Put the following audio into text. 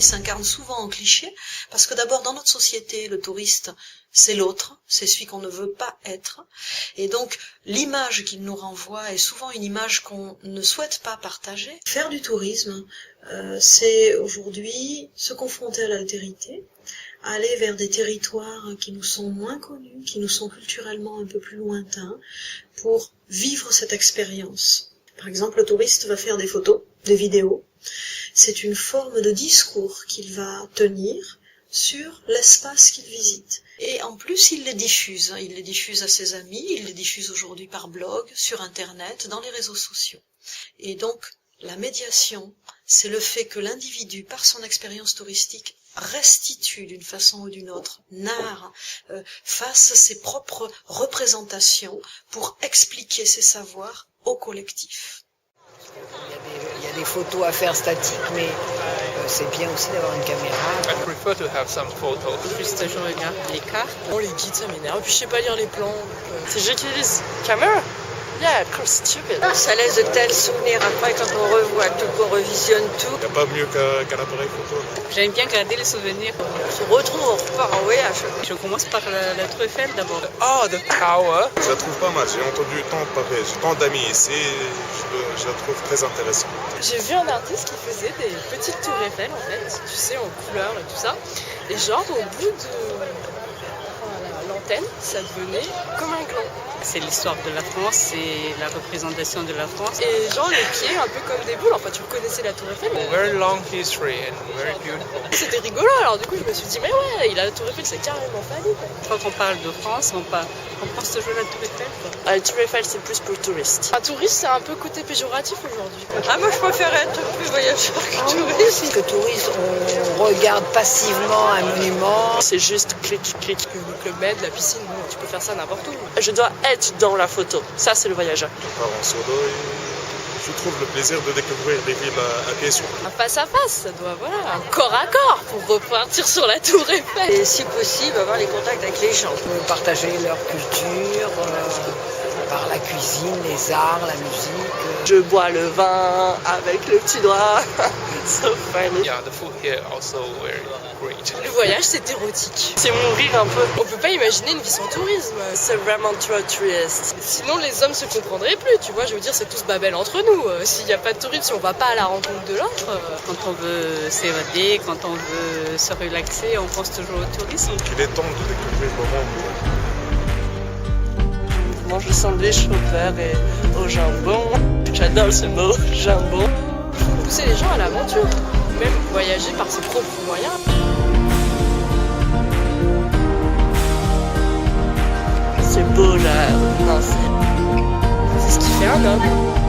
il s'incarne souvent en cliché, parce que d'abord, dans notre société, le touriste, c'est l'autre, c'est celui qu'on ne veut pas être. Et donc, l'image qu'il nous renvoie est souvent une image qu'on ne souhaite pas partager. Faire du tourisme, c'est aujourd'hui se confronter à l'altérité, aller vers des territoires qui nous sont moins connus, qui nous sont culturellement un peu plus lointains, pour vivre cette expérience. Par exemple, le touriste va faire des photos, des vidéos. C'est une forme de discours qu'il va tenir sur l'espace qu'il visite. Et en plus, il les diffuse. Il les diffuse à ses amis, il les diffuse aujourd'hui par blog, sur Internet, dans les réseaux sociaux. Et donc, la médiation, c'est le fait que l'individu, par son expérience touristique, restitue d'une façon ou d'une autre, narre, fasse ses propres représentations pour expliquer ses savoirs au collectif. Il y a des photos à faire statiques, mais c'est bien aussi d'avoir une caméra. I prefer to have some photos. Juste je regarde les cartes. Oh, les guides ça m'énerve, puis je sais pas lire les plans. C'est j'utilise caméra. Yeah, of course, stupid. Ça laisse de tels souvenirs après quand on revoit tout, qu'on revisionne tout. Il n'y a pas mieux qu'un appareil photo. J'aime bien garder les souvenirs. On se retrouve, on repart en voyage. Je commence par la Tour Eiffel d'abord. Oh, the tower. Je la trouve pas mal, j'ai entendu tant de pareil, j'ai tant d'amis ici, je la trouve très intéressante. J'ai vu un artiste qui faisait des petites tours Eiffel en fait, tu sais, en couleur et tout ça. Et genre au bout de l'antenne, ça devenait comme un gland. C'est l'histoire de la France, c'est la représentation de la France. Et genre les pieds un peu comme des boules, enfin tu reconnaissais la tour Eiffel. Very long history and very beautiful. C'était rigolo, alors du coup je me suis dit mais ouais, il a la tour Eiffel, c'est carrément fallu quoi. Quand on parle de France, on pense toujours à la tour Eiffel quoi. La tour Eiffel c'est plus pour le touriste. Un touriste c'est un peu côté péjoratif aujourd'hui. Ah moi je préfère être plus voyageur que touriste. Parce que touriste, on regarde passivement un monument. C'est juste clic. Le Club Med, la piscine, bon, tu peux faire ça n'importe où. Je dois être dans la photo, ça c'est le voyageur. On part en solo et je trouve le plaisir de découvrir des villes à pied sur. Un face à face, ça doit, voilà, un corps à corps pour repartir sur la tour Eiffel. Et si possible, avoir les contacts avec les gens. Partager leur culture, par la cuisine, les arts, la musique. Je bois le vin avec le petit doigt. So funny. Yeah, the food here also very great. Le voyage c'est érotique. C'est mourir un peu. On peut pas imaginer une vie sans tourisme. C'est vraiment trop triste. Sinon les hommes se comprendraient plus, tu vois, je veux dire c'est tous babel entre nous. S'il n'y a pas de tourisme, si on va pas à la rencontre de l'autre. Quand on veut s'évader, quand on veut se relaxer, on pense toujours au tourisme. Il est temps de découvrir le monde. Je mange le sandwich au beurre et au jambon. J'adore ce mot, jambon. Il faut pousser les gens à l'aventure, même voyager par ses propres moyens. C'est beau là, non C'est ce qui fait un homme.